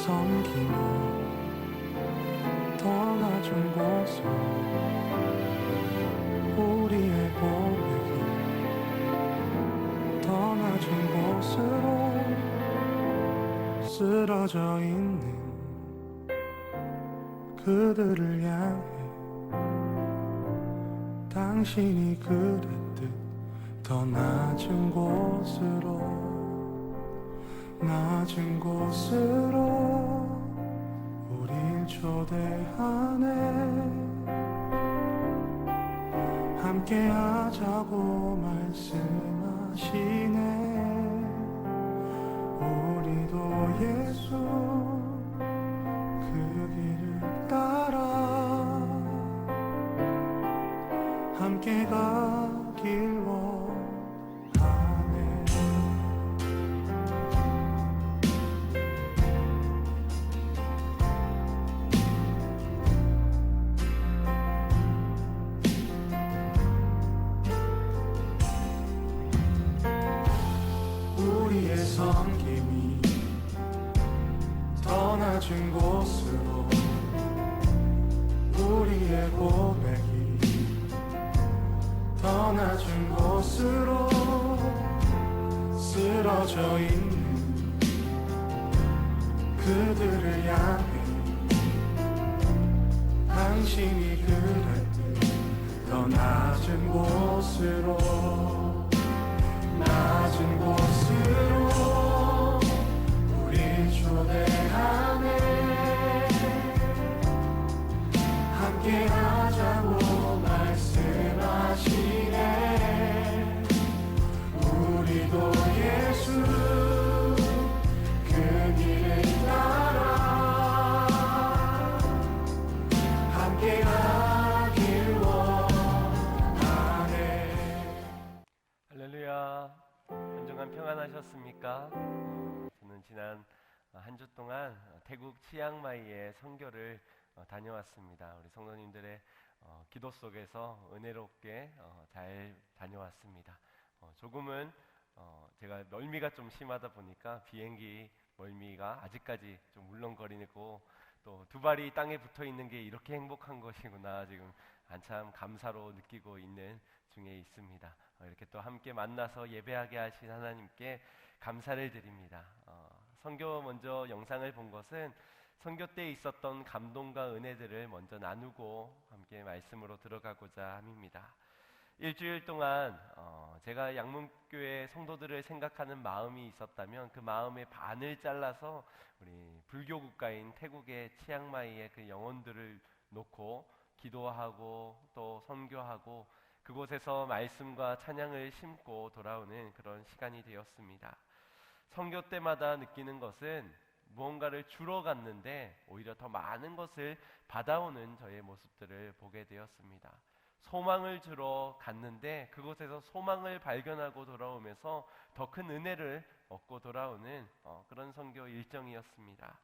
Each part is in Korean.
섬기며 더 낮은 곳으로 우리의 고백이 더 낮은 곳으로 쓰러져 있는 그들을 향해 당신이 그랬듯 더 낮은 곳으로 우릴 초대하네. 함께 하자고 말씀하시네. 우리도 예수 그 길을 따라 함께 가길 원하네. 우리의 섬김이 더 낮은 곳으로 우리의 고백이 더 낮은 곳으로 쓰러져 있는 그들을 향해 당신이 그랬듯 더 낮은 곳으로 우리 초대하네. 함께 하자고 말씀하시네. 우리도 예수 그 길을 따라 함께 가길 원하네. 할렐루야. 한 주간 평안하셨습니까? 저는 지난 한 주 동안 태국 치앙마이의 선교를 다녀왔습니다. 우리 성도님들의 기도 속에서 은혜롭게 잘 다녀왔습니다. 조금은 제가 멀미가 좀 심하다 보니까 비행기 멀미가 아직까지 좀 울렁거리고 또 두 발이 땅에 붙어 있는 게 이렇게 행복한 것이구나 지금 한참 감사로 느끼고 있는 중에 있습니다. 이렇게 또 함께 만나서 예배하게 하신 하나님께 감사를 드립니다. 선교 먼저 영상을 본 것은 선교 때 있었던 감동과 은혜들을 먼저 나누고 함께 말씀으로 들어가고자 함입니다. 일주일 동안 제가 양문교회 성도들을 생각하는 마음이 있었다면 그 마음의 반을 잘라서 우리 불교 국가인 태국의 치앙마이의 그 영혼들을 놓고 기도하고 또 선교하고 그곳에서 말씀과 찬양을 심고 돌아오는 그런 시간이 되었습니다. 선교 때마다 느끼는 것은 무언가를 주러 갔는데 오히려 더 많은 것을 받아오는 저의 모습들을 보게 되었습니다. 소망을 주러 갔는데 그곳에서 소망을 발견하고 돌아오면서 더 큰 은혜를 얻고 돌아오는 그런 선교 일정이었습니다.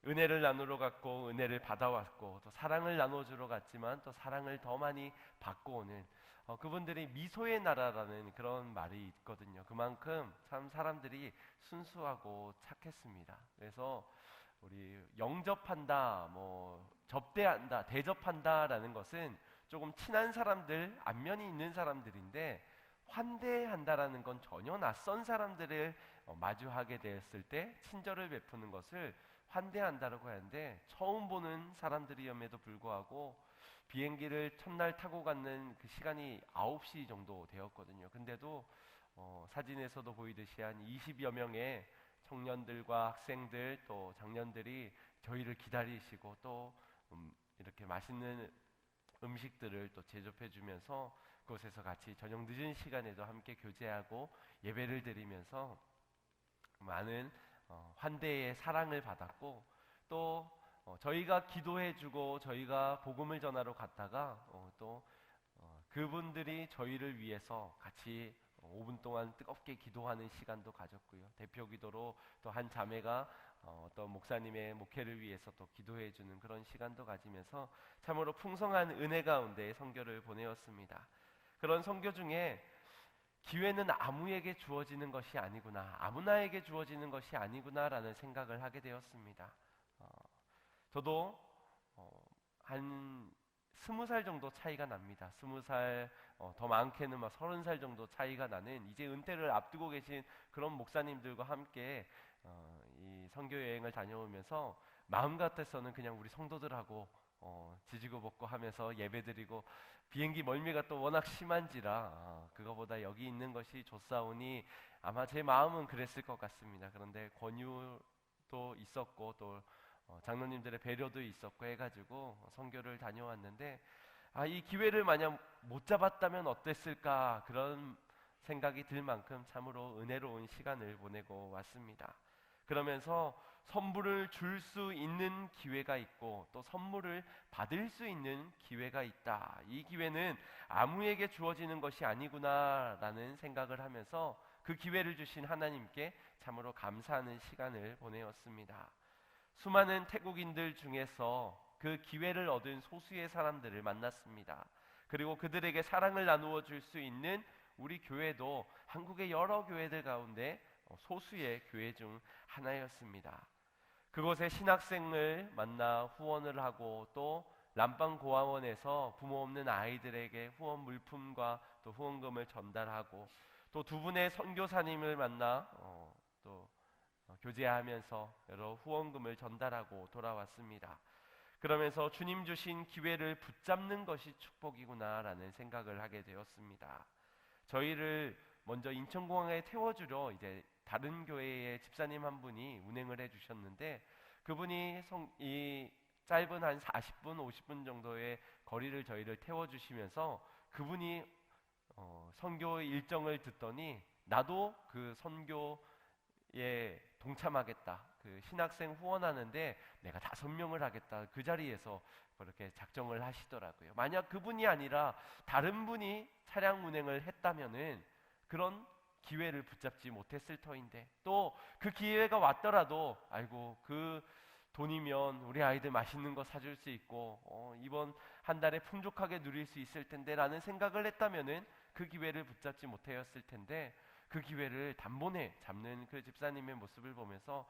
은혜를 나누러 갔고 은혜를 받아왔고 또 사랑을 나눠주러 갔지만 또 사랑을 더 많이 받고 오는 그분들이 미소의 나라라는 그런 말이 있거든요. 그만큼 참 사람들이 순수하고 착했습니다. 그래서 우리 영접한다, 접대한다, 대접한다라는 것은 조금 친한 사람들, 안면이 있는 사람들인데 환대한다라는 건 전혀 낯선 사람들을 마주하게 되었을 때 친절을 베푸는 것을 환대한다라고 하는데 처음 보는 사람들이었음에도 불구하고 비행기를 첫날 타고 갔는 그 시간이 9시 정도 되었거든요. 근데도 사진에서도 보이듯이 한 20여 명의 청년들과 학생들 또 장년들이 저희를 기다리시고 또 이렇게 맛있는 음식들을 또 제접해 주면서 그곳에서 같이 저녁 늦은 시간에도 함께 교제하고 예배를 드리면서 많은 환대의 사랑을 받았고 또 저희가 기도해 주고 저희가 복음을 전하러 갔다가 또 그분들이 저희를 위해서 같이 5분 동안 뜨겁게 기도하는 시간도 가졌고요. 대표 기도로 또 한 자매가 어떤 목사님의 목회를 위해서 또 기도해 주는 그런 시간도 가지면서 참으로 풍성한 은혜 가운데 선교를 보내었습니다. 그런 선교 중에 기회는 아무에게 주어지는 것이 아니구나, 아무나에게 주어지는 것이 아니구나라는 생각을 하게 되었습니다. 저도 한 20살 정도 차이가 납니다. 20살, 더 많게는 막 30살 정도 차이가 나는 이제 은퇴를 앞두고 계신 그런 목사님들과 함께 이 선교 여행을 다녀오면서 마음 같아서는 그냥 우리 성도들하고 지지고 볶고 하면서 예배드리고, 비행기 멀미가 또 워낙 심한지라 그거보다 여기 있는 것이 좋사오니 아마 제 마음은 그랬을 것 같습니다. 그런데 권유도 있었고 또 장로님들의 배려도 있었고 해가지고 선교를 다녀왔는데, 이 기회를 만약 못 잡았다면 어땠을까, 그런 생각이 들 만큼 참으로 은혜로운 시간을 보내고 왔습니다. 그러면서 선물을 줄 수 있는 기회가 있고 또 선물을 받을 수 있는 기회가 있다. 이 기회는 아무에게 주어지는 것이 아니구나라는 생각을 하면서 그 기회를 주신 하나님께 참으로 감사하는 시간을 보내었습니다. 수많은 태국인들 중에서 그 기회를 얻은 소수의 사람들을 만났습니다. 그리고 그들에게 사랑을 나누어 줄 수 있는 우리 교회도 한국의 여러 교회들 가운데 소수의 교회 중 하나였습니다. 그곳에 신학생을 만나 후원을 하고 또 람빵고아원에서 부모 없는 아이들에게 후원 물품과 또 후원금을 전달하고, 또 두 분의 선교사님을 만나 또 교제하면서 여러 후원금을 전달하고 돌아왔습니다. 그러면서 주님 주신 기회를 붙잡는 것이 축복이구나라는 생각을 하게 되었습니다. 저희를 먼저 인천공항에 태워주러 이제 다른 교회의 집사님 한 분이 운행을 해주셨는데, 그분이 이 짧은 한 40분, 50분 정도의 거리를 저희를 태워주시면서 그분이 선교 일정을 듣더니 나도 그 선교에 동참하겠다, 그 신학생 후원하는데 내가 5명을 하겠다, 그 자리에서 그렇게 작정을 하시더라고요. 만약 그분이 아니라 다른 분이 차량 운행을 했다면은 그런 기회를 붙잡지 못했을 터인데, 또 그 기회가 왔더라도 아이고 그 돈이면 우리 아이들 맛있는 거 사줄 수 있고 이번 한 달에 풍족하게 누릴 수 있을 텐데 라는 생각을 했다면은 그 기회를 붙잡지 못하였을 텐데, 그 기회를 단번에 잡는 그 집사님의 모습을 보면서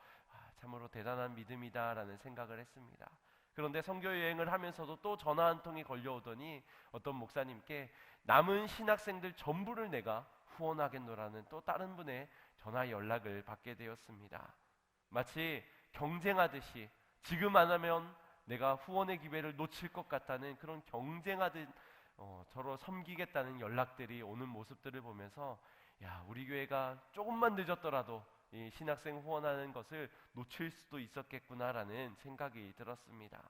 참으로 대단한 믿음이다 라는 생각을 했습니다. 그런데 선교 여행을 하면서도 또 전화 한 통이 걸려오더니 어떤 목사님께 남은 신학생들 전부를 내가 후원하겠노라는 또 다른 분의 전화 연락을 받게 되었습니다. 마치 경쟁하듯이 지금 안 하면 내가 후원의 기회를 놓칠 것 같다는 그런 경쟁하듯 저로 섬기겠다는 연락들이 오는 모습들을 보면서 우리 교회가 조금만 늦었더라도 이 신학생 후원하는 것을 놓칠 수도 있었겠구나라는 생각이 들었습니다.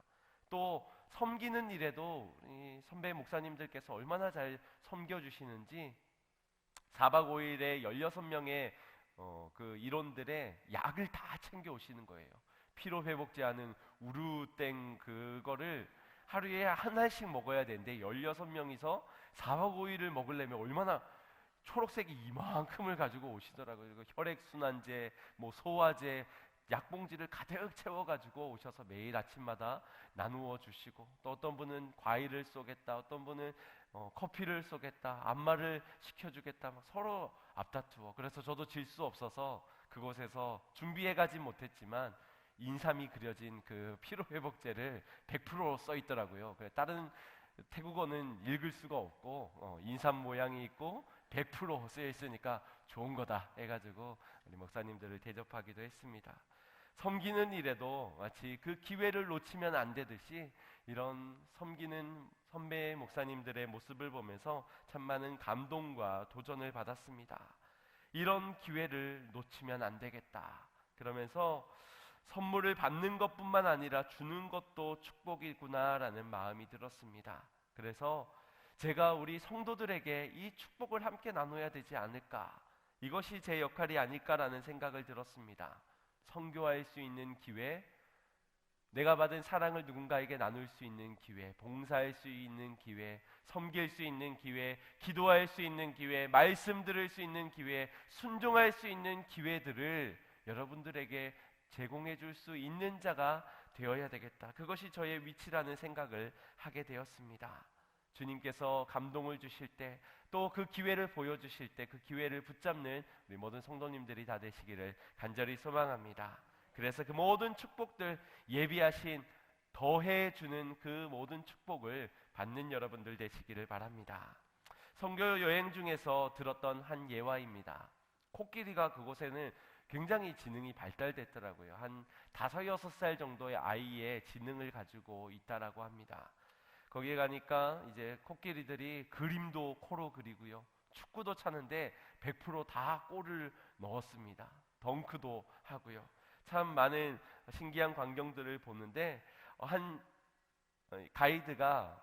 또 섬기는 일에도 이 선배 목사님들께서 얼마나 잘 섬겨주시는지 4박 5일에 16명의 그 일원들의 약을 다 챙겨 오시는 거예요. 피로회복제 하는 우루땡 그거를 하루에 하나씩 먹어야 되는데 16명이서 4박 5일을 먹으려면 얼마나, 초록색이 이만큼을 가지고 오시더라고요. 혈액순환제, 소화제, 약봉지를 가득 채워가지고 오셔서 매일 아침마다 나누어 주시고, 또 어떤 분은 과일을 쏘겠다, 어떤 분은 커피를 쏘겠다, 안마를 시켜주겠다, 서로 앞다투어. 그래서 저도 질 수 없어서 그곳에서 준비해가지 못했지만 인삼이 그려진 그 피로회복제를 100% 써있더라고요. 다른 태국어는 읽을 수가 없고 인삼 모양이 있고 100% 쓰여 있으니까 좋은 거다 해가지고 우리 목사님들을 대접하기도 했습니다. 섬기는 일에도 마치 그 기회를 놓치면 안 되듯이 이런 섬기는 선배 목사님들의 모습을 보면서 참 많은 감동과 도전을 받았습니다. 이런 기회를 놓치면 안 되겠다. 그러면서 선물을 받는 것뿐만 아니라 주는 것도 축복이구나라는 마음이 들었습니다. 그래서 제가 우리 성도들에게 이 축복을 함께 나눠야 되지 않을까, 이것이 제 역할이 아닐까라는 생각을 들었습니다. 선교할 수 있는 기회, 내가 받은 사랑을 누군가에게 나눌 수 있는 기회, 봉사할 수 있는 기회, 섬길 수 있는 기회, 기도할 수 있는 기회, 말씀 들을 수 있는 기회, 순종할 수 있는 기회들을 여러분들에게 제공해 줄 수 있는 자가 되어야 되겠다. 그것이 저의 위치라는 생각을 하게 되었습니다. 주님께서 감동을 주실 때, 또 그 기회를 보여주실 때 그 기회를 붙잡는 우리 모든 성도님들이 다 되시기를 간절히 소망합니다. 그래서 그 모든 축복들, 예비하신 더해주는 그 모든 축복을 받는 여러분들 되시기를 바랍니다. 선교 여행 중에서 들었던 한 예화입니다. 코끼리가 그곳에는 굉장히 지능이 발달됐더라고요. 한 5, 6살 정도의 아이의 지능을 가지고 있다라고 합니다. 거기에 가니까 이제 코끼리들이 그림도 코로 그리고요, 축구도 차는데 100%다 골을 넣었습니다. 덩크도 하고요. 참 많은 신기한 광경들을 보는데 한 가이드가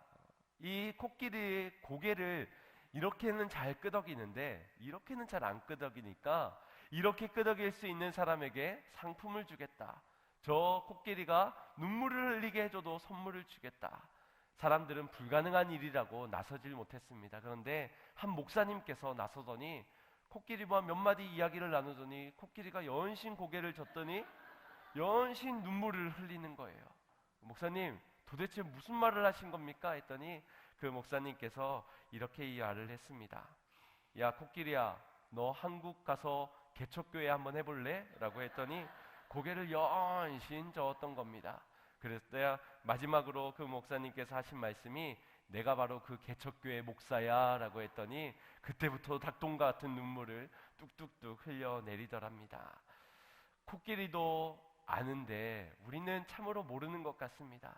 이 코끼리의 고개를 이렇게는 잘 끄덕이는데 이렇게는 잘 안 끄덕이니까 이렇게 끄덕일 수 있는 사람에게 상품을 주겠다. 저 코끼리가 눈물을 흘리게 해줘도 선물을 주겠다. 사람들은 불가능한 일이라고 나서질 못했습니다. 그런데 한 목사님께서 나서더니 코끼리와 몇 마디 이야기를 나누더니 코끼리가 연신 고개를 젓더니 연신 눈물을 흘리는 거예요. 목사님, 도대체 무슨 말을 하신 겁니까? 했더니 그 목사님께서 이렇게 이야기를 했습니다. 야, 코끼리야, 너 한국 가서 개척교회 한번 해볼래? 라고 했더니 고개를 연신 저었던 겁니다. 그랬어야 마지막으로 그 목사님께서 하신 말씀이 내가 바로 그 개척교회 목사야 라고 했더니 그때부터 닭똥 같은 눈물을 뚝뚝뚝 흘려내리더랍니다. 코끼리도 아는데 우리는 참으로 모르는 것 같습니다.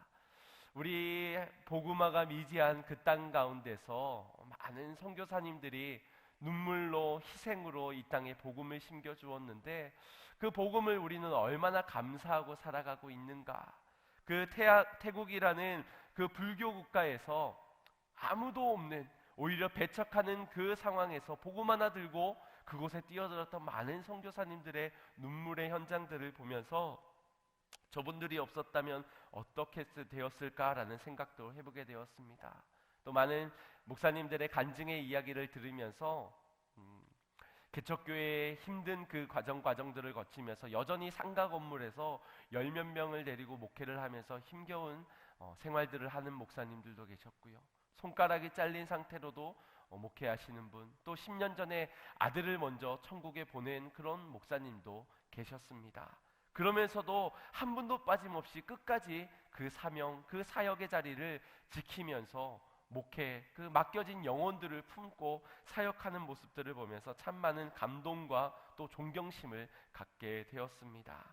우리 복음화가 미지한 그 땅 가운데서 많은 선교사님들이 눈물로 희생으로 이 땅에 복음을 심겨 주었는데 그 복음을 우리는 얼마나 감사하고 살아가고 있는가. 그 태국이라는 그 불교 국가에서 아무도 없는, 오히려 배척하는 그 상황에서 복음 하나 들고 그곳에 뛰어들었던 많은 선교사님들의 눈물의 현장들을 보면서 저분들이 없었다면 어떻게 되었을까라는 생각도 해보게 되었습니다. 또 많은 목사님들의 간증의 이야기를 들으면서 개척교회의 힘든 그 과정들을 거치면서 여전히 상가 건물에서 10몇 명을 데리고 목회를 하면서 힘겨운 생활들을 하는 목사님들도 계셨고요. 손가락이 잘린 상태로도 목회하시는 분, 또 10년 전에 아들을 먼저 천국에 보낸 그런 목사님도 계셨습니다. 그러면서도 한 분도 빠짐없이 끝까지 그 사명, 그 사역의 자리를 지키면서 목회, 그 맡겨진 영혼들을 품고 사역하는 모습들을 보면서 참 많은 감동과 또 존경심을 갖게 되었습니다.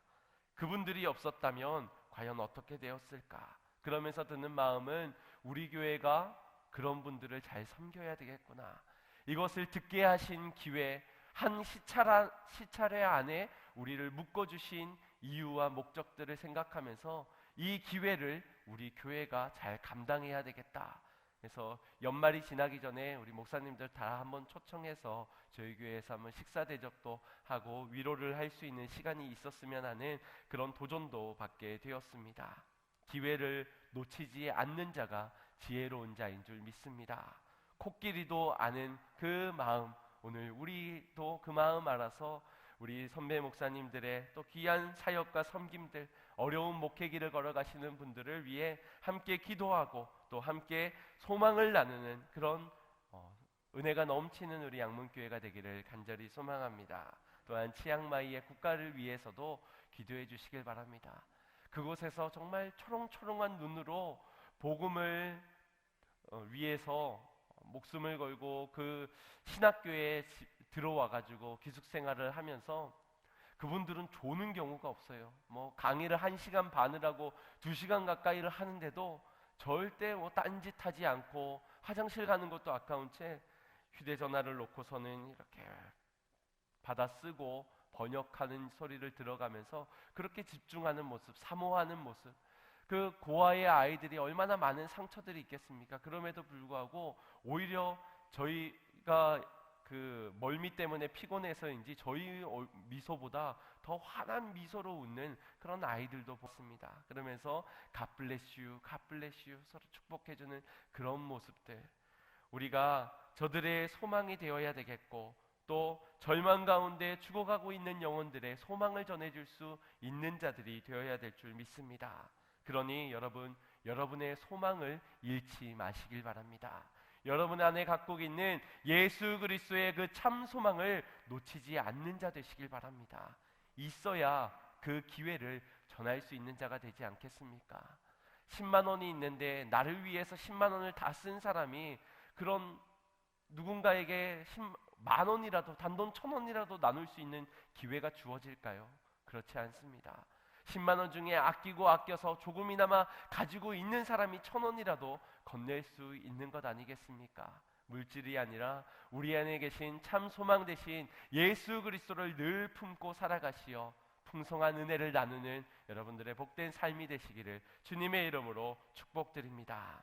그분들이 없었다면 과연 어떻게 되었을까? 그러면서 드는 마음은 우리 교회가 그런 분들을 잘 섬겨야 되겠구나. 이것을 듣게 하신 기회, 한 시차례 안에 우리를 묶어주신 이유와 목적들을 생각하면서 이 기회를 우리 교회가 잘 감당해야 되겠다. 그래서 연말이 지나기 전에 우리 목사님들 다 한번 초청해서 저희 교회에서 한번 식사 대접도 하고 위로를 할 수 있는 시간이 있었으면 하는 그런 도전도 받게 되었습니다. 기회를 놓치지 않는 자가 지혜로운 자인 줄 믿습니다. 코끼리도 아는 그 마음, 오늘 우리도 그 마음 알아서 우리 선배 목사님들의 또 귀한 사역과 섬김들, 어려운 목회길을 걸어가시는 분들을 위해 함께 기도하고 또 함께 소망을 나누는 그런 은혜가 넘치는 우리 양문교회가 되기를 간절히 소망합니다. 또한 치앙마이의 국가를 위해서도 기도해 주시길 바랍니다. 그곳에서 정말 초롱초롱한 눈으로 복음을 위해서 목숨을 걸고 그 신학교에 들어와 가지고 기숙생활을 하면서 그분들은 조는 경우가 없어요. 뭐 강의를 1시간 반을 하고 2시간 가까이를 하는데도 절대 딴짓하지 않고 화장실 가는 것도 아까운 채 휴대전화를 놓고서는 이렇게 받아 쓰고 번역하는 소리를 들어가면서 그렇게 집중하는 모습, 사모하는 모습, 그 고아의 아이들이 얼마나 많은 상처들이 있겠습니까? 그럼에도 불구하고 오히려 저희가 그 멀미 때문에 피곤해서인지 저희 미소보다 더 환한 미소로 웃는 그런 아이들도 봤습니다. 그러면서 God bless you, God bless you 서로 축복해주는 그런 모습들, 우리가 저들의 소망이 되어야 되겠고 또 절망 가운데 죽어가고 있는 영혼들의 소망을 전해줄 수 있는 자들이 되어야 될 줄 믿습니다. 그러니 여러분, 여러분의 소망을 잃지 마시길 바랍니다. 여러분 안에 갖고 있는 예수 그리스도의 그 참 소망을 놓치지 않는 자 되시길 바랍니다. 있어야 그 기회를 전할 수 있는 자가 되지 않겠습니까? 10만 원이 있는데 나를 위해서 10만 원을 다 쓴 사람이 그런 누군가에게 10만 원이라도, 단돈 1,000원이라도 나눌 수 있는 기회가 주어질까요? 그렇지 않습니다. 10만 원 중에 아끼고 아껴서 조금이나마 가지고 있는 사람이 1,000원이라도 건넬 수 있는 것 아니겠습니까? 물질이 아니라 우리 안에 계신 참 소망 되신 예수 그리스도를 늘 품고 살아가시어 풍성한 은혜를 나누는 여러분들의 복된 삶이 되시기를 주님의 이름으로 축복드립니다.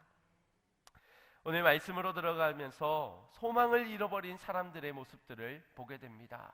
오늘 말씀으로 들어가면서 소망을 잃어버린 사람들의 모습들을 보게 됩니다.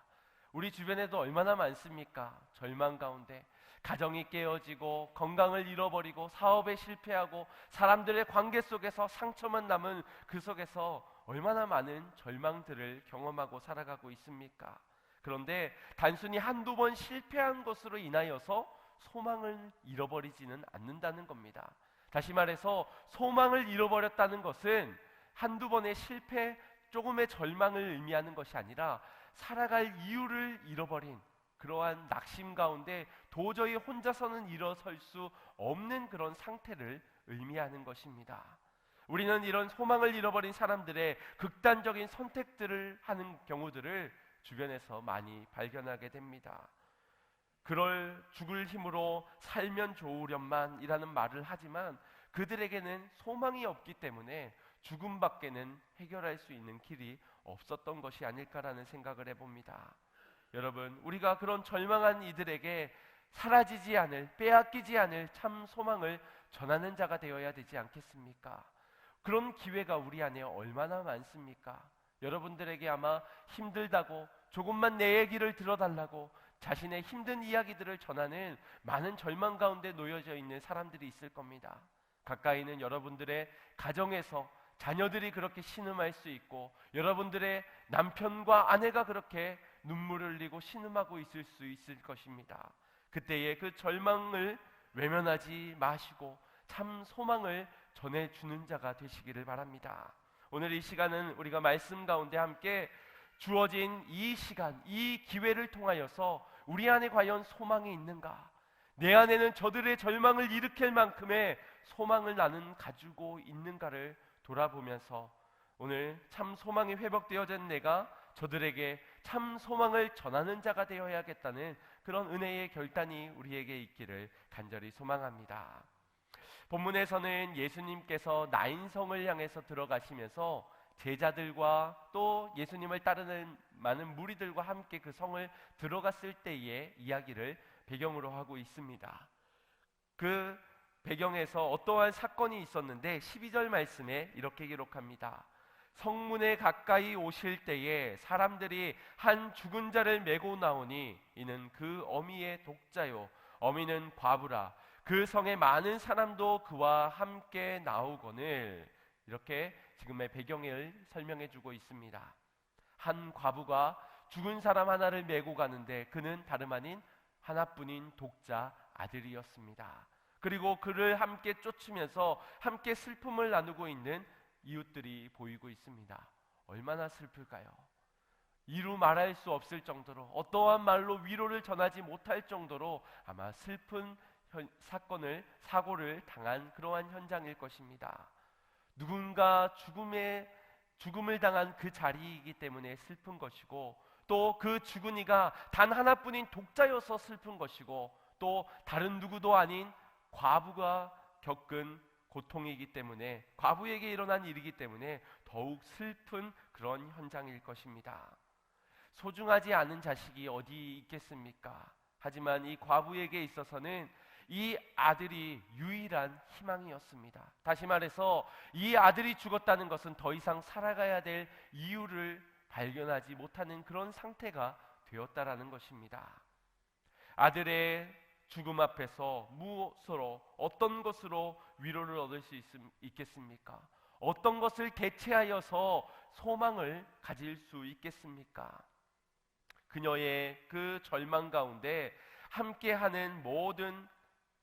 우리 주변에도 얼마나 많습니까? 절망 가운데 가정이 깨어지고 건강을 잃어버리고 사업에 실패하고 사람들의 관계 속에서 상처만 남은 그 속에서 얼마나 많은 절망들을 경험하고 살아가고 있습니까? 그런데 단순히 한두 번 실패한 것으로 인하여서 소망을 잃어버리지는 않는다는 겁니다. 다시 말해서 소망을 잃어버렸다는 것은 한두 번의 실패, 조금의 절망을 의미하는 것이 아니라 살아갈 이유를 잃어버린 그러한 낙심 가운데 도저히 혼자서는 일어설 수 없는 그런 상태를 의미하는 것입니다. 우리는 이런 소망을 잃어버린 사람들의 극단적인 선택들을 하는 경우들을 주변에서 많이 발견하게 됩니다. 그럴 죽을 힘으로 살면 좋으련만이라는 말을 하지만 그들에게는 소망이 없기 때문에 죽음밖에는 해결할 수 있는 길이 없었던 것이 아닐까라는 생각을 해봅니다. 여러분, 우리가 그런 절망한 이들에게 사라지지 않을, 빼앗기지 않을 참 소망을 전하는 자가 되어야 되지 않겠습니까? 그런 기회가 우리 안에 얼마나 많습니까? 여러분들에게 아마 힘들다고 조금만 내 얘기를 들어달라고 자신의 힘든 이야기들을 전하는 많은 절망 가운데 놓여져 있는 사람들이 있을 겁니다. 가까이 있는 여러분들의 가정에서 자녀들이 그렇게 신음할 수 있고 여러분들의 남편과 아내가 그렇게 눈물을 흘리고 신음하고 있을 수 있을 것입니다. 그때의 그 절망을 외면하지 마시고 참 소망을 전해주는 자가 되시기를 바랍니다. 오늘 이 시간은 우리가 말씀 가운데 함께 주어진 이 시간, 이 기회를 통하여서 우리 안에 과연 소망이 있는가? 내 안에는 저들의 절망을 일으킬 만큼의 소망을 나는 가지고 있는가를 돌아보면서 오늘 참 소망이 회복되어진 내가 저들에게 참 소망을 전하는 자가 되어야겠다는 그런 은혜의 결단이 우리에게 있기를 간절히 소망합니다. 본문에서는 예수님께서 나인성을 향해서 들어가시면서 제자들과 또 예수님을 따르는 많은 무리들과 함께 그 성을 들어갔을 때의 이야기를 배경으로 하고 있습니다. 그 배경에서 어떠한 사건이 있었는데 12절 말씀에 이렇게 기록합니다. 성문에 가까이 오실 때에 사람들이 한 죽은 자를 메고 나오니 이는 그 어미의 독자요 어미는 과부라 그 성에 많은 사람도 그와 함께 나오거늘. 이렇게 지금의 배경을 설명해 주고 있습니다. 한 과부가 죽은 사람 하나를 메고 가는데 그는 다름 아닌 하나뿐인 독자 아들이었습니다. 그리고 그를 함께 쫓으면서 함께 슬픔을 나누고 있는 이웃들이 보이고 있습니다. 얼마나 슬플까요? 이루 말할 수 없을 정도로 어떠한 말로 위로를 전하지 못할 정도로 아마 슬픈 사고를 당한 그러한 현장일 것입니다. 누군가 죽음을 당한 그 자리이기 때문에 슬픈 것이고 또 그 죽은 이가 단 하나뿐인 독자여서 슬픈 것이고 또 다른 누구도 아닌 과부가 겪은 고통이기 때문에 과부에게 일어난 일이기 때문에 더욱 슬픈 그런 현장일 것입니다. 소중하지 않은 자식이 어디 있겠습니까? 하지만 이 과부에게 있어서는 이 아들이 유일한 희망이었습니다. 다시 말해서 이 아들이 죽었다는 것은 더 이상 살아가야 될 이유를 발견하지 못하는 그런 상태가 되었다라는 것입니다. 아들의 죽음 앞에서 무엇으로 어떤 것으로 위로를 얻을 수 있겠습니까? 어떤 것을 대체하여서 소망을 가질 수 있겠습니까? 그녀의 그 절망 가운데 함께하는 모든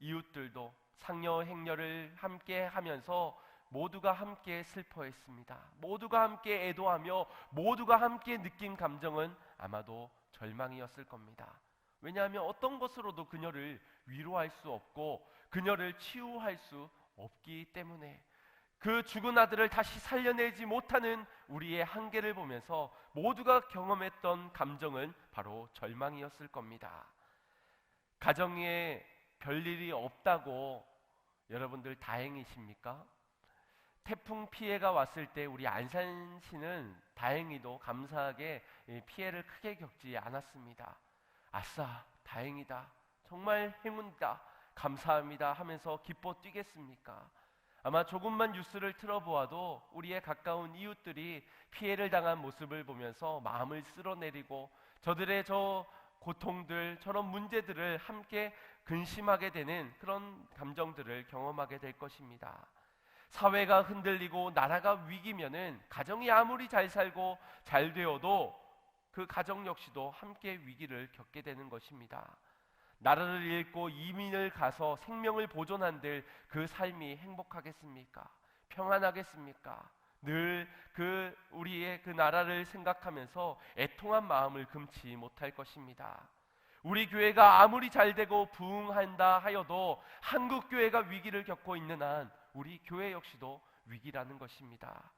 이웃들도 상여 행렬을 함께 하면서 모두가 함께 슬퍼했습니다. 모두가 함께 애도하며 모두가 함께 느낀 감정은 아마도 절망이었을 겁니다. 왜냐하면 어떤 것으로도 그녀를 위로할 수 없고 그녀를 치유할 수 없기 때문에, 그 죽은 아들을 다시 살려내지 못하는 우리의 한계를 보면서 모두가 경험했던 감정은 바로 절망이었을 겁니다. 가정에 별일이 없다고 여러분들 다행이십니까? 태풍 피해가 왔을 때 우리 안산시는 다행히도 감사하게 피해를 크게 겪지 않았습니다. 아싸, 다행이다, 정말 행운이다, 감사합니다 하면서 기뻐 뛰겠습니까? 아마 조금만 뉴스를 틀어보아도 우리의 가까운 이웃들이 피해를 당한 모습을 보면서 마음을 쓸어내리고 저들의 저 고통들, 저런 문제들을 함께 근심하게 되는 그런 감정들을 경험하게 될 것입니다. 사회가 흔들리고 나라가 위기면은 가정이 아무리 잘 살고 잘 되어도 그 가정 역시도 함께 위기를 겪게 되는 것입니다. 나라를 잃고 이민을 가서 생명을 보존한들 그 삶이 행복하겠습니까? 평안하겠습니까? 늘 우리의 그 나라를 생각하면서 애통한 마음을 금치 못할 것입니다. 우리 교회가 아무리 잘되고 부흥한다 하여도 한국 교회가 위기를 겪고 있는 한 우리 교회 역시도 위기라는 것입니다.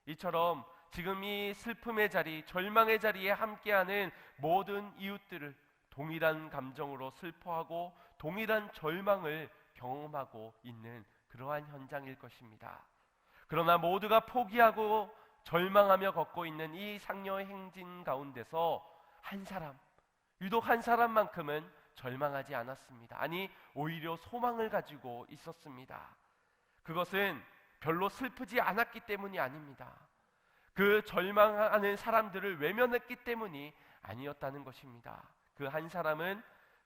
이처럼 지금 이 슬픔의 자리, 절망의 자리에 함께하는 모든 이웃들을 동일한 감정으로 슬퍼하고 동일한 절망을 경험하고 있는 그러한 현장일 것입니다. 그러나 모두가 포기하고 절망하며 걷고 있는 이 상여 행진 가운데서 한 사람, 유독 한 사람만큼은 절망하지 않았습니다. 아니, 오히려 소망을 가지고 있었습니다. 그것은 별로 슬프지 않았기 때문이 아닙니다. 그 절망하는 사람들을 외면했기 때문이 아니었다는 것입니다. 그 한 사람은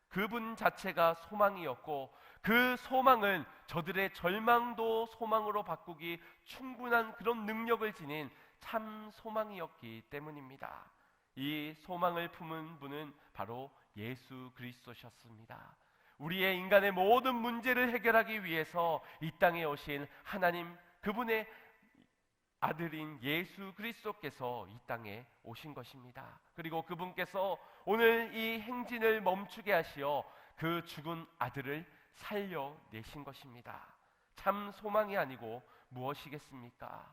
그분 자체가 소망이었고 그 소망은 저들의 절망도 소망으로 바꾸기 충분한 그런 능력을 지닌 참 소망이었기 때문입니다. 이 소망을 품은 분은 바로 예수 그리스도셨습니다. 우리의 인간의 모든 문제를 해결하기 위해서 이 땅에 오신 하나님, 그분의 아들인 예수 그리스도께서 이 땅에 오신 것입니다. 그리고 그분께서 오늘 이 행진을 멈추게 하시어 그 죽은 아들을 살려내신 것입니다. 참 소망이 아니고 무엇이겠습니까?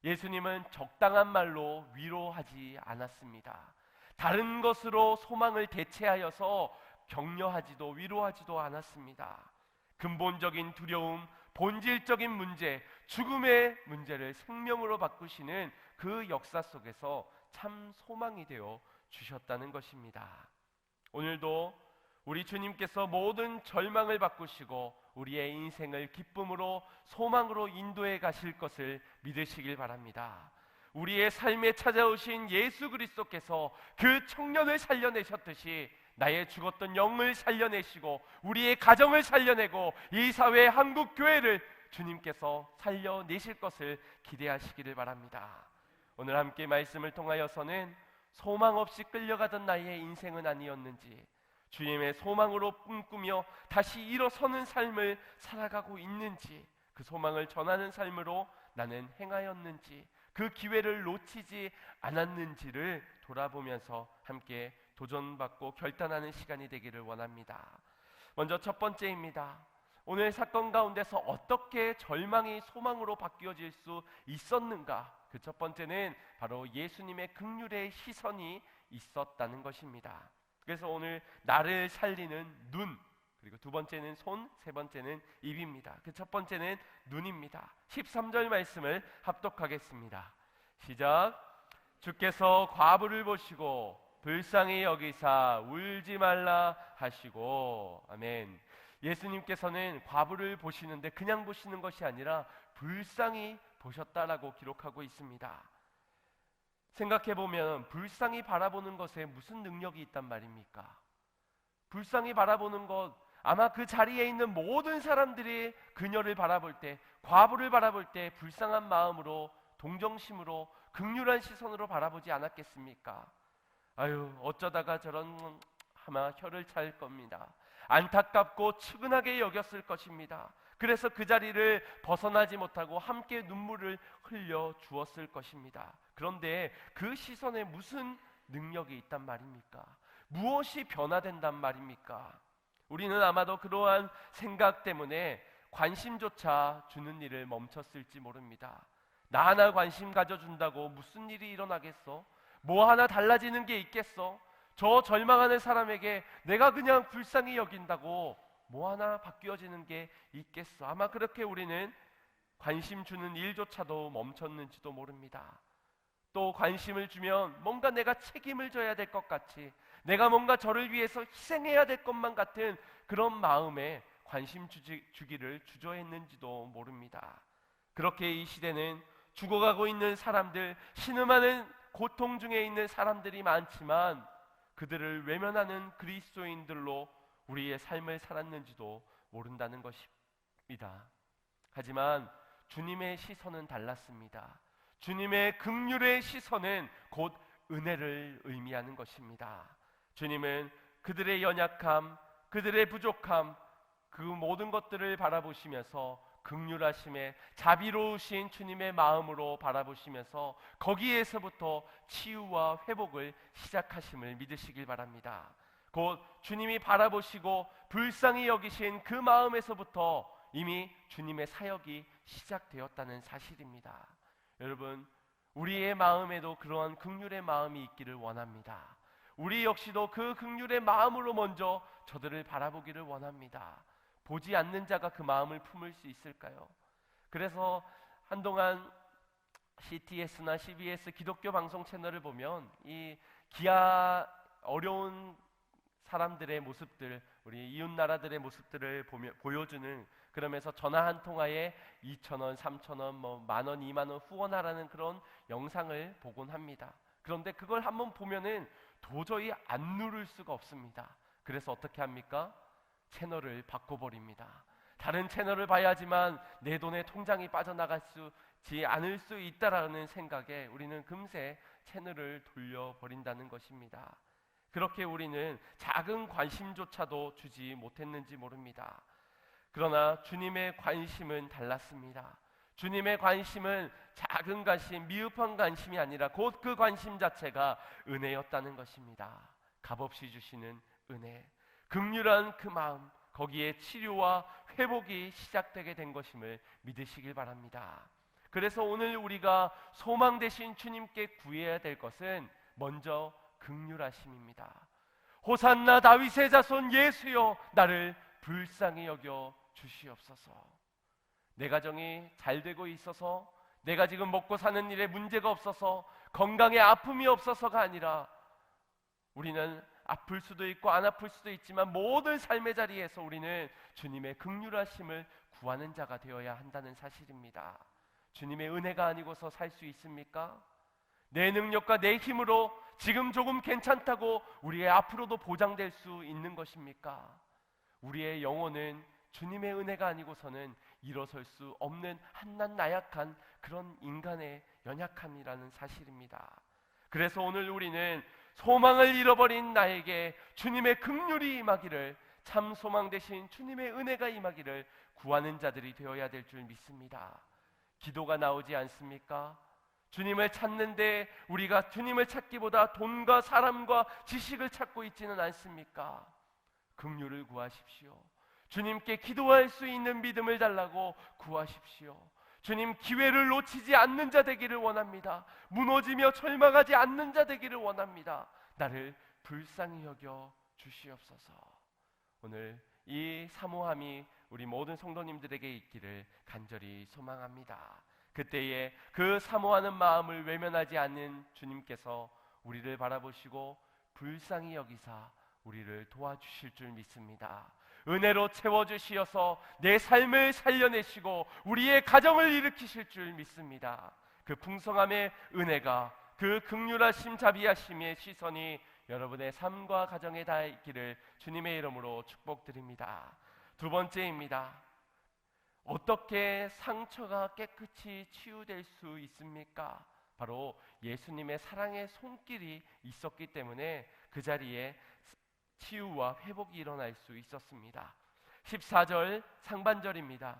예수님은 적당한 말로 위로하지 않았습니다. 다른 것으로 소망을 대체하여서 격려하지도 위로하지도 않았습니다. 근본적인 두려움, 본질적인 문제, 죽음의 문제를 생명으로 바꾸시는 그 역사 속에서 참 소망이 되어 주셨다는 것입니다. 오늘도 우리 주님께서 모든 절망을 바꾸시고 우리의 인생을 기쁨으로 소망으로 인도해 가실 것을 믿으시길 바랍니다. 우리의 삶에 찾아오신 예수 그리스도께서 그 청년을 살려내셨듯이 나의 죽었던 영을 살려내시고 우리의 가정을 살려내고 이 사회 한국 교회를 주님께서 살려내실 것을 기대하시기를 바랍니다. 오늘 함께 말씀을 통하여서는 소망 없이 끌려가던 나의 인생은 아니었는지, 주님의 소망으로 꿈꾸며 다시 일어서는 삶을 살아가고 있는지, 그 소망을 전하는 삶으로 나는 행하였는지, 그 기회를 놓치지 않았는지를 돌아보면서 함께 도전받고 결단하는 시간이 되기를 원합니다. 먼저 첫 번째입니다. 오늘 사건 가운데서 어떻게 절망이 소망으로 바뀌어질 수 있었는가? 그 첫 번째는 바로 예수님의 긍휼의 시선이 있었다는 것입니다. 그래서 오늘 나를 살리는 눈, 그리고 두 번째는 손, 세 번째는 입입니다. 그 첫 번째는 눈입니다. 13절 말씀을 합독하겠습니다. 시작. 주께서 과부를 보시고 불쌍히 여기사 울지 말라 하시고. 아멘. 예수님께서는 과부를 보시는데 그냥 보시는 것이 아니라 불쌍히 보셨다라고 기록하고 있습니다. 생각해보면 불쌍히 바라보는 것에 무슨 능력이 있단 말입니까? 불쌍히 바라보는 것, 아마 그 자리에 있는 모든 사람들이 그녀를 바라볼 때, 과부를 바라볼 때 불쌍한 마음으로, 동정심으로, 긍휼한 시선으로 바라보지 않았겠습니까? 아유, 어쩌다가 저런, 아마 혀를 찰 겁니다. 안타깝고 측은하게 여겼을 것입니다. 그래서 그 자리를 벗어나지 못하고 함께 눈물을 흘려 주었을 것입니다. 그런데 그 시선에 무슨 능력이 있단 말입니까? 무엇이 변화된단 말입니까? 우리는 아마도 그러한 생각 때문에 관심조차 주는 일을 멈췄을지 모릅니다. 나 하나 관심 가져준다고 무슨 일이 일어나겠어? 뭐 하나 달라지는 게 있겠어? 저 절망하는 사람에게 내가 그냥 불쌍히 여긴다고 뭐 하나 바뀌어지는 게 있겠어? 아마 그렇게 우리는 관심 주는 일조차도 멈췄는지도 모릅니다. 또 관심을 주면 뭔가 내가 책임을 져야 될 것 같이, 내가 뭔가 저를 위해서 희생해야 될 것만 같은 그런 마음에 관심 주기를 주저했는지도 모릅니다. 그렇게 이 시대는 죽어가고 있는 사람들, 신음하는 고통 중에 있는 사람들이 많지만 그들을 외면하는 그리스도인들로 우리의 삶을 살았는지도 모른다는 것입니다. 하지만 주님의 시선은 달랐습니다. 주님의 긍휼의 시선은 곧 은혜를 의미하는 것입니다. 주님은 그들의 연약함, 그들의 부족함, 그 모든 것들을 바라보시면서 긍휼하심에 자비로우신 주님의 마음으로 바라보시면서 거기에서부터 치유와 회복을 시작하심을 믿으시길 바랍니다. 곧 주님이 바라보시고 불쌍히 여기신 그 마음에서부터 이미 주님의 사역이 시작되었다는 사실입니다. 여러분, 우리의 마음에도 그러한 긍휼의 마음이 있기를 원합니다. 우리 역시도 그 긍휼의 마음으로 먼저 저들을 바라보기를 원합니다. 보지 않는 자가 그 마음을 품을 수 있을까요? 그래서 한동안 CTS나 CBS 기독교 방송 채널을 보면 이 기아 어려운 사람들의 모습들, 우리 이웃 나라들의 모습들을 보여주는, 그러면서 전화 한 통화에 2,000원, 3,000원, 뭐 10,000원, 20,000원 후원하라는 그런 영상을 보곤 합니다. 그런데 그걸 한번 보면은 도저히 안 누를 수가 없습니다. 그래서 어떻게 합니까? 채널을 바꿔버립니다. 다른 채널을 봐야지만 내 돈의 통장이 빠져나가지 않을 수 있다라는 생각에 우리는 금세 채널을 돌려버린다는 것입니다. 그렇게 우리는 작은 관심조차도 주지 못했는지 모릅니다. 그러나 주님의 관심은 달랐습니다. 주님의 관심은 작은 관심, 미흡한 관심이 아니라 곧 그 관심 자체가 은혜였다는 것입니다. 값없이 주시는 은혜, 긍휼한 그 마음, 거기에 치료와 회복이 시작되게 된 것임을 믿으시길 바랍니다. 그래서 오늘 우리가 소망 되신 주님께 구해야 될 것은 먼저 긍휼하심입니다. 호산나 다윗의 자손 예수여 나를 불쌍히 여겨 주시옵소서. 내 가정이 잘 되고 있어서, 내가 지금 먹고 사는 일에 문제가 없어서, 건강에 아픔이 없어서가 아니라 우리는 아플 수도 있고 안 아플 수도 있지만 모든 삶의 자리에서 우리는 주님의 긍휼하심을 구하는 자가 되어야 한다는 사실입니다. 주님의 은혜가 아니고서 살 수 있습니까? 내 능력과 내 힘으로 지금 조금 괜찮다고 우리의 앞으로도 보장될 수 있는 것입니까? 우리의 영혼은 주님의 은혜가 아니고서는 일어설 수 없는 한낱 나약한 그런 인간의 연약함이라는 사실입니다. 그래서 오늘 우리는 소망을 잃어버린 나에게 주님의 긍휼이 임하기를, 참 소망 되신 주님의 은혜가 임하기를 구하는 자들이 되어야 될 줄 믿습니다. 기도가 나오지 않습니까? 주님을 찾는데 우리가 주님을 찾기보다 돈과 사람과 지식을 찾고 있지는 않습니까? 긍휼을 구하십시오. 주님께 기도할 수 있는 믿음을 달라고 구하십시오. 주님, 기회를 놓치지 않는 자 되기를 원합니다. 무너지며 절망하지 않는 자 되기를 원합니다. 나를 불쌍히 여겨 주시옵소서. 오늘 이 사모함이 우리 모든 성도님들에게 있기를 간절히 소망합니다. 그때에 그 사모하는 마음을 외면하지 않는 주님께서 우리를 바라보시고 불쌍히 여기사 우리를 도와주실 줄 믿습니다. 은혜로 채워주시어서 내 삶을 살려내시고 우리의 가정을 일으키실 줄 믿습니다. 그 풍성함의 은혜가, 그 긍휼하심 자비하심의 시선이 여러분의 삶과 가정에 닿기를 주님의 이름으로 축복드립니다. 두 번째입니다. 어떻게 상처가 깨끗이 치유될 수 있습니까? 바로 예수님의 사랑의 손길이 있었기 때문에 그 자리에 치유와 회복이 일어날 수 있었습니다. 14절 상반절입니다.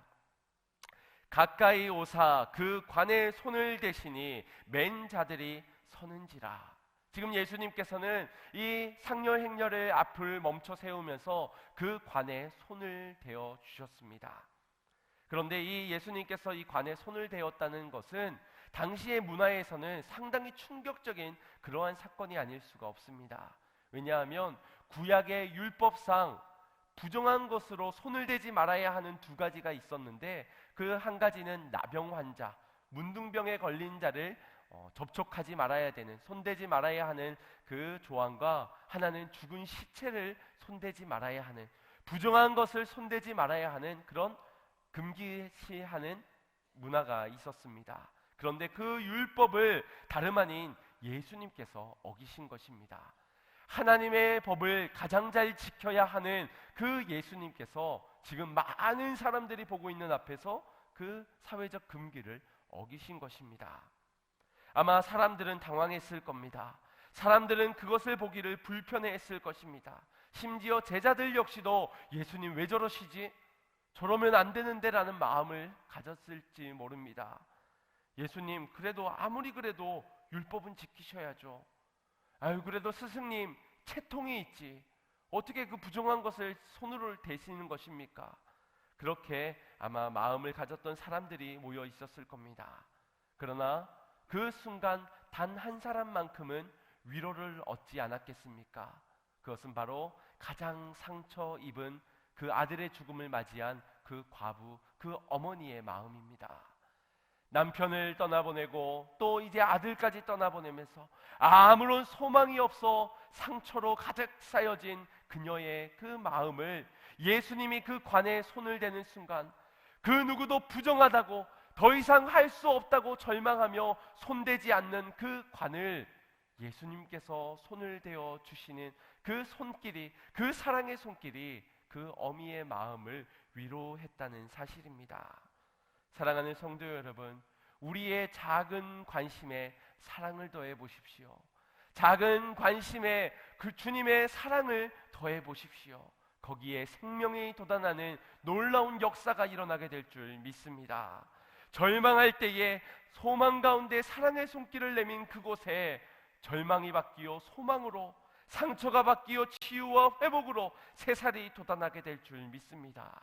가까이 오사 그 관에 손을 대시니 맨 자들이 서는지라. 지금 예수님께서는 이 상녀 행렬의 앞을 멈춰 세우면서 그 관에 손을 대어 주셨습니다. 그런데 이 예수님께서 이 관에 손을 대었다는 것은 당시의 문화에서는 상당히 충격적인 그러한 사건이 아닐 수가 없습니다. 왜냐하면 구약의 율법상 부정한 것으로 손을 대지 말아야 하는 두 가지가 있었는데, 그 한 가지는 나병 환자, 문둥병에 걸린 자를 접촉하지 말아야 되는, 손대지 말아야 하는 그 조항과, 하나는 죽은 시체를 손대지 말아야 하는, 부정한 것을 손대지 말아야 하는 그런 금기시하는 문화가 있었습니다. 그런데 그 율법을 다름 아닌 예수님께서 어기신 것입니다. 하나님의 법을 가장 잘 지켜야 하는 그 예수님께서 지금 많은 사람들이 보고 있는 앞에서 그 사회적 금기를 어기신 것입니다. 아마 사람들은 당황했을 겁니다. 사람들은 그것을 보기를 불편해했을 것입니다. 심지어 제자들 역시도 예수님 왜 저러시지? 저러면 안 되는데 라는 마음을 가졌을지 모릅니다. 예수님, 그래도 아무리 그래도 율법은 지키셔야죠. 아유, 그래도 스승님 채통이 있지, 어떻게 그 부정한 것을 손으로 대시는 것입니까? 그렇게 아마 마음을 가졌던 사람들이 모여 있었을 겁니다. 그러나 그 순간 단 한 사람만큼은 위로를 얻지 않았겠습니까? 그것은 바로 가장 상처 입은 그 아들의 죽음을 맞이한 그 과부, 그 어머니의 마음입니다. 남편을 떠나보내고 또 이제 아들까지 떠나보내면서 아무런 소망이 없어 상처로 가득 쌓여진 그녀의 그 마음을 예수님이 그 관에 손을 대는 순간, 그 누구도 부정하다고, 더 이상 할 수 없다고 절망하며 손대지 않는 그 관을 예수님께서 손을 대어 주시는 그 손길이, 그 사랑의 손길이 그 어미의 마음을 위로했다는 사실입니다. 사랑하는 성도 여러분, 우리의 작은 관심에 사랑을 더해 보십시오. 작은 관심에 그 주님의 사랑을 더해 보십시오. 거기에 생명이 돋아나는 놀라운 역사가 일어나게 될 줄 믿습니다. 절망할 때에 소망 가운데 사랑의 손길을 내민 그곳에 절망이 바뀌어 소망으로, 상처가 바뀌어 치유와 회복으로 새살이 돋아나게 될 줄 믿습니다.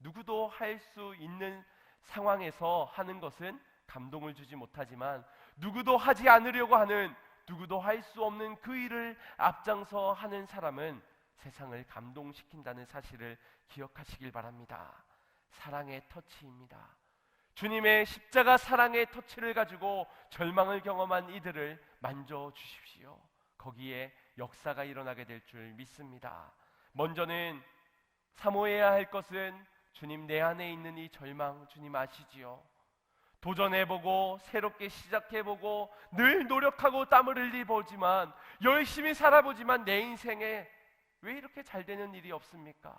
누구도 할 수 있는 상황에서 하는 것은 감동을 주지 못하지만, 누구도 하지 않으려고 하는, 누구도 할 수 없는 그 일을 앞장서 하는 사람은 세상을 감동시킨다는 사실을 기억하시길 바랍니다. 사랑의 터치입니다. 주님의 십자가 사랑의 터치를 가지고 절망을 경험한 이들을 만져주십시오. 거기에 역사가 일어나게 될 줄 믿습니다. 먼저는 사모해야 할 것은, 주님 내 안에 있는 이 절망 주님 아시지요? 도전해보고 새롭게 시작해보고 늘 노력하고 땀을 흘리보지만, 열심히 살아보지만 내 인생에 왜 이렇게 잘 되는 일이 없습니까?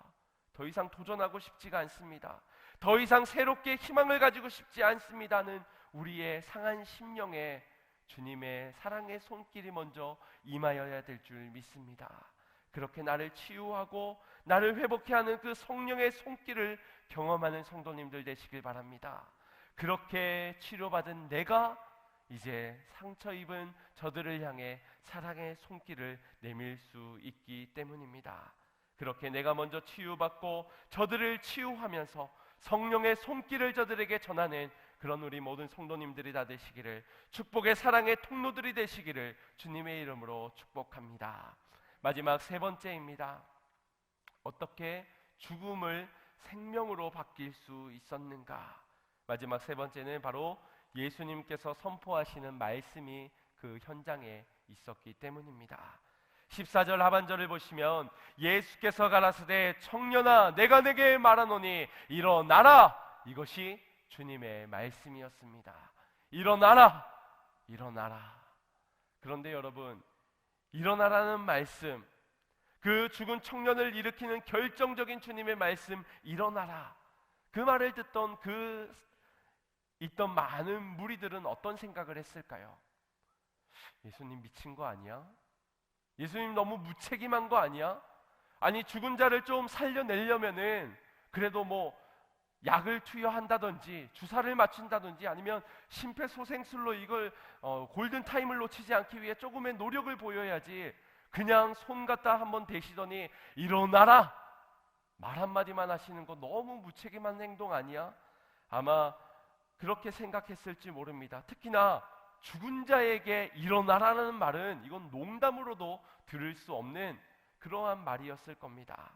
더 이상 도전하고 싶지가 않습니다. 더 이상 새롭게 희망을 가지고 싶지 않습니다는 우리의 상한 심령에 주님의 사랑의 손길이 먼저 임하여야 될 줄 믿습니다. 그렇게 나를 치유하고 나를 회복해 하는 그 성령의 손길을 경험하는 성도님들 되시길 바랍니다. 그렇게 치료받은 내가 이제 상처 입은 저들을 향해 사랑의 손길을 내밀 수 있기 때문입니다. 그렇게 내가 먼저 치유받고 저들을 치유하면서 성령의 손길을 저들에게 전하는 그런 우리 모든 성도님들이 다 되시기를, 축복의 사랑의 통로들이 되시기를 주님의 이름으로 축복합니다. 마지막 세 번째입니다. 어떻게 죽음을 생명으로 바뀔 수 있었는가? 마지막 세 번째는 바로 예수님께서 선포하시는 말씀이 그 현장에 있었기 때문입니다. 14절 하반절을 보시면 예수께서 가라사대 청년아 내가 내게 말하노니 일어나라, 이것이 주님의 말씀이었습니다. 일어나라, 일어나라. 그런데 여러분, 일어나라는 말씀, 그 죽은 청년을 일으키는 결정적인 주님의 말씀, 일어나라, 그 말을 듣던 있던 많은 무리들은 어떤 생각을 했을까요? 예수님 미친 거 아니야? 예수님 너무 무책임한 거 아니야? 아니, 죽은 자를 좀 살려내려면은 그래도 뭐 약을 투여한다든지 주사를 맞춘다든지 아니면 심폐소생술로 이걸 골든타임을 놓치지 않기 위해 조금의 노력을 보여야지, 그냥 손 갖다 한번 대시더니 일어나라 말 한마디만 하시는 거 너무 무책임한 행동 아니야? 아마 그렇게 생각했을지 모릅니다. 특히나 죽은 자에게 일어나라는 말은 이건 농담으로도 들을 수 없는 그러한 말이었을 겁니다.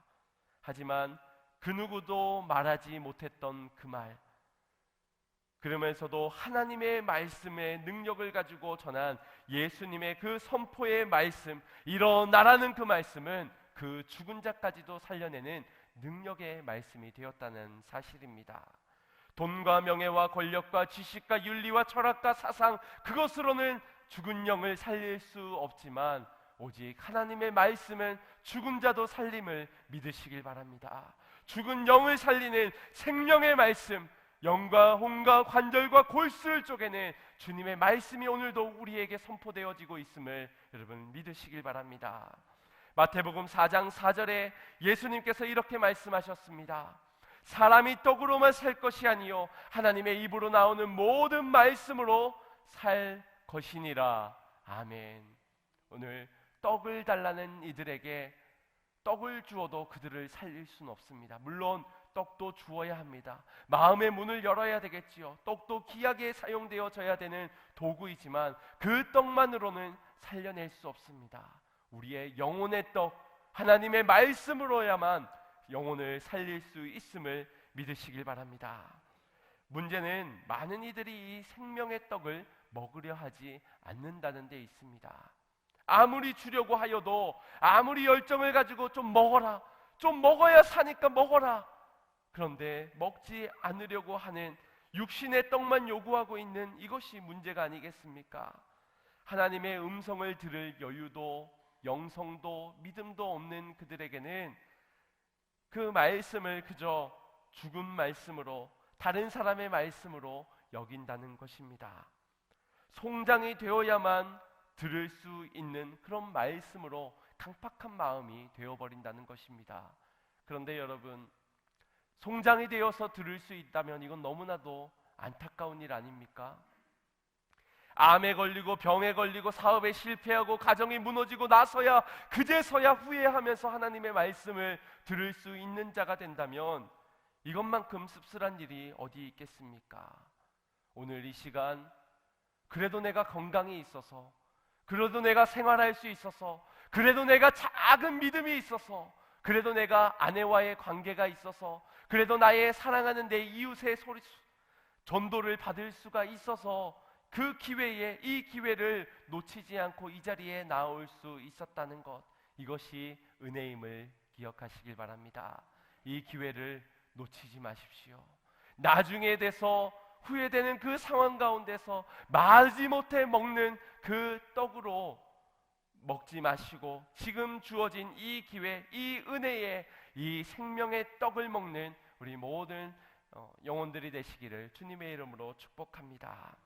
하지만 그 누구도 말하지 못했던 그 말, 그러면서도 하나님의 말씀의 능력을 가지고 전한 예수님의 그 선포의 말씀, 일어나라는 그 말씀은 그 죽은 자까지도 살려내는 능력의 말씀이 되었다는 사실입니다. 돈과 명예와 권력과 지식과 윤리와 철학과 사상, 그것으로는 죽은 영을 살릴 수 없지만 오직 하나님의 말씀은 죽은 자도 살림을 믿으시길 바랍니다. 죽은 영을 살리는 생명의 말씀, 영과 혼과 관절과 골수를 쪼개는 주님의 말씀이 오늘도 우리에게 선포되어지고 있음을 여러분 믿으시길 바랍니다. 마태복음 4장 4절에 예수님께서 이렇게 말씀하셨습니다. 사람이 떡으로만 살 것이 아니요 하나님의 입으로 나오는 모든 말씀으로 살 것이니라. 아멘. 오늘 떡을 달라는 이들에게 떡을 주어도 그들을 살릴 수는 없습니다. 물론 떡도 주어야 합니다. 마음의 문을 열어야 되겠지요. 떡도 귀하게 사용되어져야 되는 도구이지만 그 떡만으로는 살려낼 수 없습니다. 우리의 영혼의 떡, 하나님의 말씀으로야만 영혼을 살릴 수 있음을 믿으시길 바랍니다. 문제는 많은 이들이 이 생명의 떡을 먹으려 하지 않는다는 데 있습니다. 아무리 주려고 하여도, 아무리 열정을 가지고 좀 먹어라, 좀 먹어야 사니까 먹어라, 그런데 먹지 않으려고 하는 육신의 떡만 요구하고 있는 이것이 문제가 아니겠습니까? 하나님의 음성을 들을 여유도 영성도 믿음도 없는 그들에게는 그 말씀을 그저 죽은 말씀으로, 다른 사람의 말씀으로 여긴다는 것입니다. 송장이 되어야만 들을 수 있는 그런 말씀으로 강팍한 마음이 되어버린다는 것입니다. 그런데 여러분, 송장이 되어서 들을 수 있다면 이건 너무나도 안타까운 일 아닙니까? 암에 걸리고 병에 걸리고 사업에 실패하고 가정이 무너지고 나서야, 그제서야 후회하면서 하나님의 말씀을 들을 수 있는 자가 된다면 이것만큼 씁쓸한 일이 어디 있겠습니까? 오늘 이 시간, 그래도 내가 건강이 있어서, 그래도 내가 생활할 수 있어서, 그래도 내가 작은 믿음이 있어서, 그래도 내가 아내와의 관계가 있어서, 그래도 나의 사랑하는 내 이웃의 전도를 받을 수가 있어서 그 기회에, 이 기회를 놓치지 않고 이 자리에 나올 수 있었다는 것, 이것이 은혜임을 기억하시길 바랍니다. 이 기회를 놓치지 마십시오. 나중에 돼서 후회되는 그 상황 가운데서 마지못해 먹는 그 떡으로 먹지 마시고 지금 주어진 이 기회, 이 은혜에 이 생명의 떡을 먹는 우리 모든 영혼들이 되시기를 주님의 이름으로 축복합니다.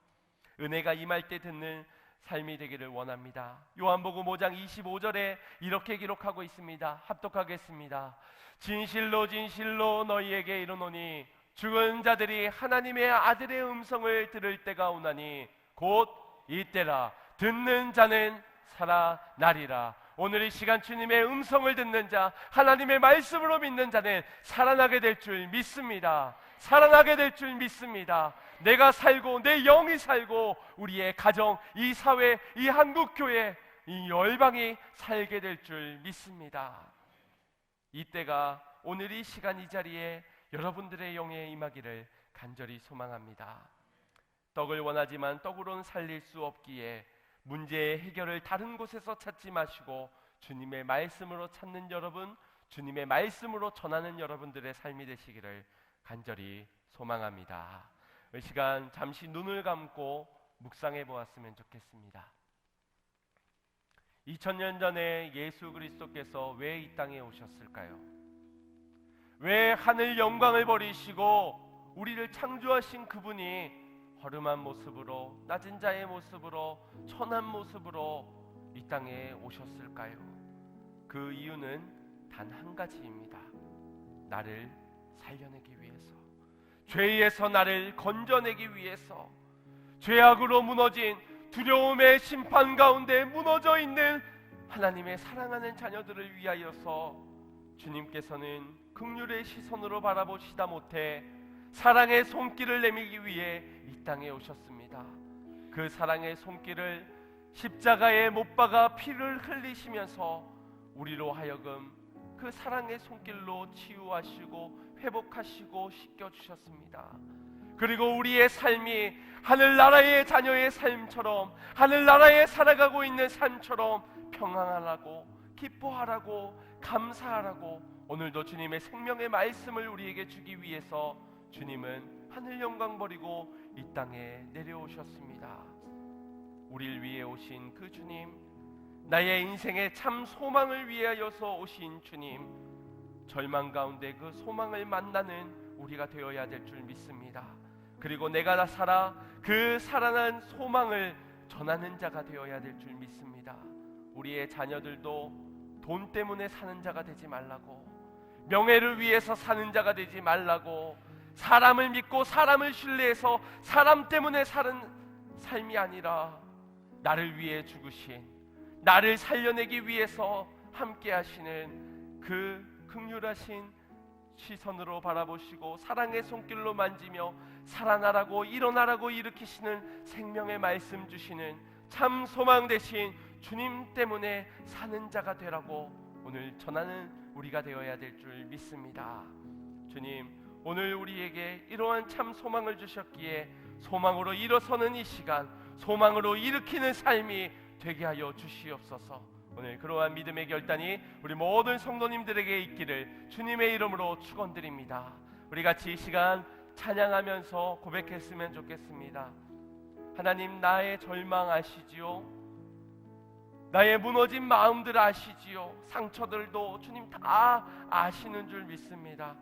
은혜가 임할 때 듣는 삶이 되기를 원합니다. 요한복음 5장 25절에 이렇게 기록하고 있습니다. 합독하겠습니다. 진실로 진실로 너희에게 이르노니 죽은 자들이 하나님의 아들의 음성을 들을 때가 오나니 곧 이때라. 듣는 자는 살아나리라. 오늘 이 시간 주님의 음성을 듣는 자, 하나님의 말씀으로 믿는 자는 살아나게 될 줄 믿습니다. 살아나게 될 줄 믿습니다. 내가 살고 내 영이 살고 우리의 가정, 이 사회, 이 한국교회, 이 열방이 살게 될 줄 믿습니다. 이때가 오늘 이 시간 이 자리에 여러분들의 영에 임하기를 간절히 소망합니다. 떡을 원하지만 떡으로는 살릴 수 없기에 문제의 해결을 다른 곳에서 찾지 마시고 주님의 말씀으로 찾는 여러분, 주님의 말씀으로 전하는 여러분들의 삶이 되시기를 간절히 소망합니다. 이 시간 잠시 눈을 감고 묵상해 보았으면 좋겠습니다. 2000년 전에 예수 그리스도께서 왜 이 땅에 오셨을까요? 왜 하늘 영광을 버리시고 우리를 창조하신 그분이 허름한 모습으로, 낮은 자의 모습으로, 천한 모습으로 이 땅에 오셨을까요? 그 이유는 단 한 가지입니다. 나를 살려내기 위해서, 죄에서 나를 건져내기 위해서, 죄악으로 무너진 두려움의 심판 가운데 무너져 있는 하나님의 사랑하는 자녀들을 위하여서 주님께서는 긍휼의 시선으로 바라보시다 못해 사랑의 손길을 내밀기 위해 이 땅에 오셨습니다. 그 사랑의 손길을 십자가에 못 박아 피를 흘리시면서 우리로 하여금 그 사랑의 손길로 치유하시고 회복하시고 씻겨주셨습니다. 그리고 우리의 삶이 하늘나라의 자녀의 삶처럼, 하늘나라에 살아가고 있는 삶처럼 평안하라고, 기뻐하라고, 감사하라고 오늘도 주님의 생명의 말씀을 우리에게 주기 위해서 주님은 하늘 영광 버리고 이 땅에 내려오셨습니다. 우리를 위해 오신 그 주님, 나의 인생의 참 소망을 위하여서 오신 주님, 절망 가운데 그 소망을 만나는 우리가 되어야 될 줄 믿습니다. 그리고 내가 살아 그 살아난 소망을 전하는 자가 되어야 될 줄 믿습니다. 우리의 자녀들도 돈 때문에 사는 자가 되지 말라고, 명예를 위해서 사는 자가 되지 말라고, 사람을 믿고 사람을 신뢰해서 사람 때문에 사는 삶이 아니라 나를 위해 죽으신, 나를 살려내기 위해서 함께 하시는 그 긍휼하신 시선으로 바라보시고 사랑의 손길로 만지며 살아나라고 일어나라고 일으키시는 생명의 말씀 주시는 참 소망 되신 주님 때문에 사는 자가 되라고 오늘 전하는 우리가 되어야 될 줄 믿습니다. 주님, 오늘 우리에게 이러한 참 소망을 주셨기에 소망으로 일어서는 이 시간, 소망으로 일으키는 삶이 되게 하여 주시옵소서. 오늘 그러한 믿음의 결단이 우리 모든 성도님들에게 있기를 주님의 이름으로 축원드립니다. 우리 같이 이 시간 찬양하면서 고백했으면 좋겠습니다. 하나님, 나의 절망 아시지요? 나의 무너진 마음들 아시지요? 상처들도 주님 다 아시는 줄 믿습니다.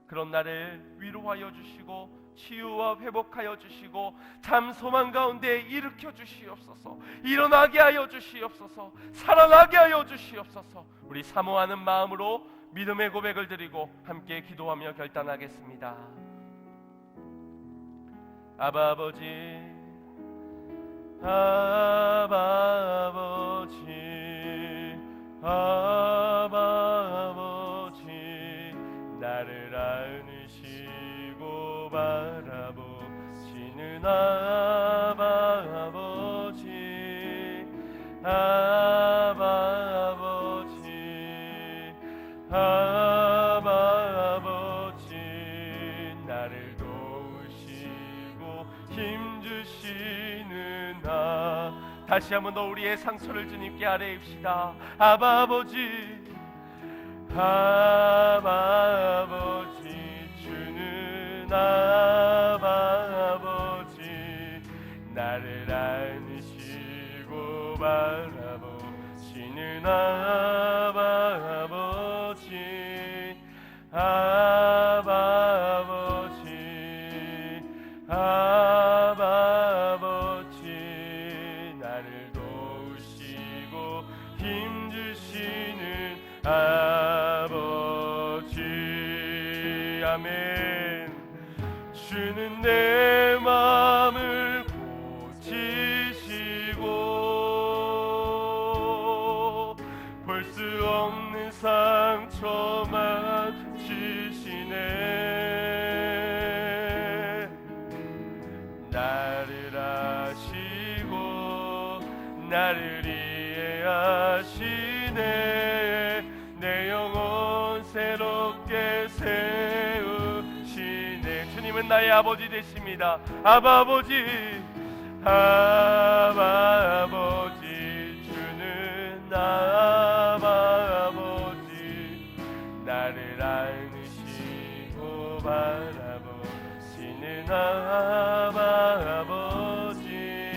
그런 나를 위로하여 주시고 치유와 회복하여 주시고 참 소망 가운데 일으켜 주시옵소서. 일어나게 하여 주시옵소서. 살아나게 하여 주시옵소서. 우리 사모하는 마음으로 믿음의 고백을 드리고 함께 기도하며 결단하겠습니다. 아바 아버지, 아바 아버지, 아바 아버지, 나를 안으시고 바라보시는 아바 아버지, 아바 아버지, 아바 아버지, 나를 도우시고 힘주시는 다시 한번 더 우리의 상소를 주님께 아뢰입시다. 아바 아버지, 아바 아버지, 주는 아바 아버지, 나를 안으시고 바라보시는 아바 아버지, 아바 아버지, 아바 아버지, 나를 도우시고 힘주시는 아버지. 아멘. 주는 내 마음을 고치시고 볼 수 없는 상처만 지시네. 나를 아시고 나를 이해하시네. 내 영혼 새롭게 세우시네. 주님은 나의 아버지 되십니다. 아바 아버지, 아바 아버지, 주는 아바 아버지, 나를 안으시고 바라보시는 아바 아버지,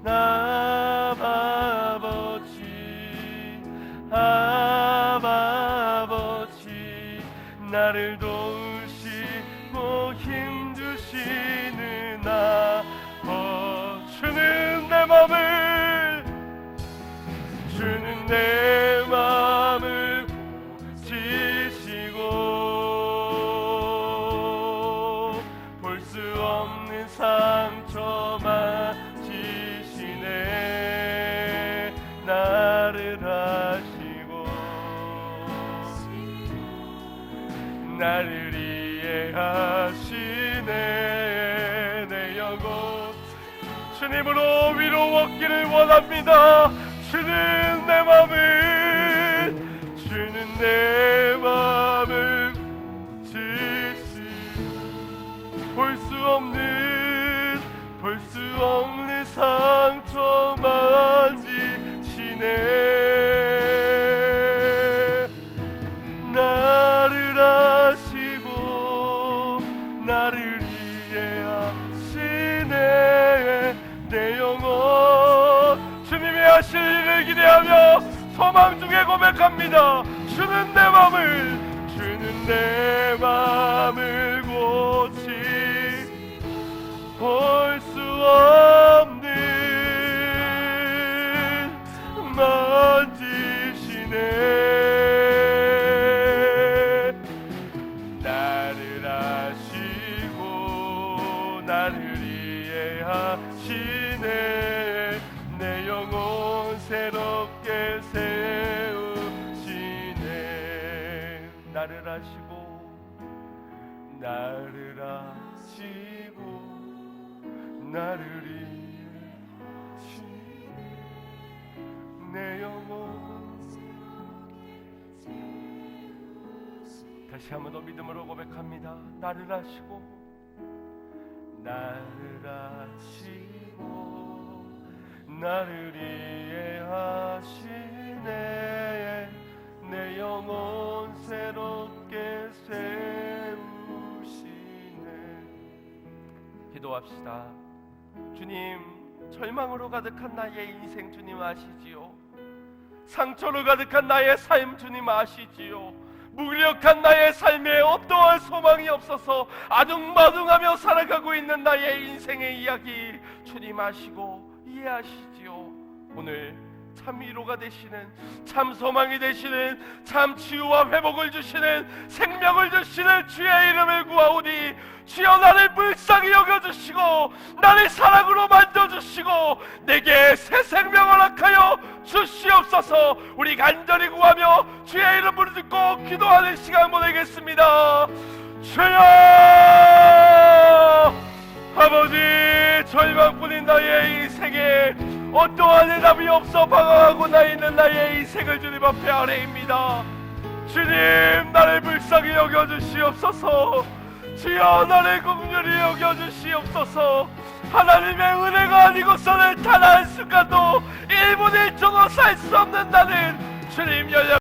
아바 아버지, 아바 아버지, 나를 도우시고 힘주시는 주는 내 맘을, 주는 나를 이해하시네. 내 영혼 주님으로 위로 얻기를 원합니다. 주는 내 맘을, 주는 내 맘을 볼 수 없는 상처 만지시네. 나를 아시고 나를 이해하시네. 내 영혼 주님이 하실 일을 기대하며 소망 중에 고백합니다. 주는 내 맘을 고치 볼 수 없는 만지시네. 나를 아시고 나를 이해하시네. 내 영혼 새롭게 세우시네. 나를 아시고 나를 이해하시네. 내 영혼 다시 한번 더 믿음으로 고백합니다. 나를 아시고 나를 이해하시네. 내 영혼 새롭게 세우시네. 기도합시다. 주님, 절망으로 가득한 나의 인생 주님 아시지요. 상처로 가득한 나의 삶 주님 아시지요. 무력한 나의 삶에 어떠한 소망이 없어서 아둥바둥하며 살아가고 있는 나의 인생의 이야기 주님 아시고 이해하시지요. 오늘 참 위로가 되시는, 참 소망이 되시는, 참 치유와 회복을 주시는, 생명을 주시는 주의 이름을 구하오니 주여 나를 불쌍히 여겨주시고 나를 사랑으로 만져주시고 내게 새 생명을 허락하여 주시옵소서. 우리 간절히 구하며 주의 이름 부르짖고 기도하는 시간 보내겠습니다. 주여 아버지, 절망뿐인 나의 인생에 어떠한 해답이 없어 방황하고 나 있는 나의 인생을 주님 앞에 아뢰입니다. 주님, 나를 불쌍히 여겨주시옵소서. 주여 나를 긍휼히 여겨주시옵소서. 하나님의 은혜가 아니고서는 단 한순간도 1분 1초도 살 수 없는 나는 주님 연약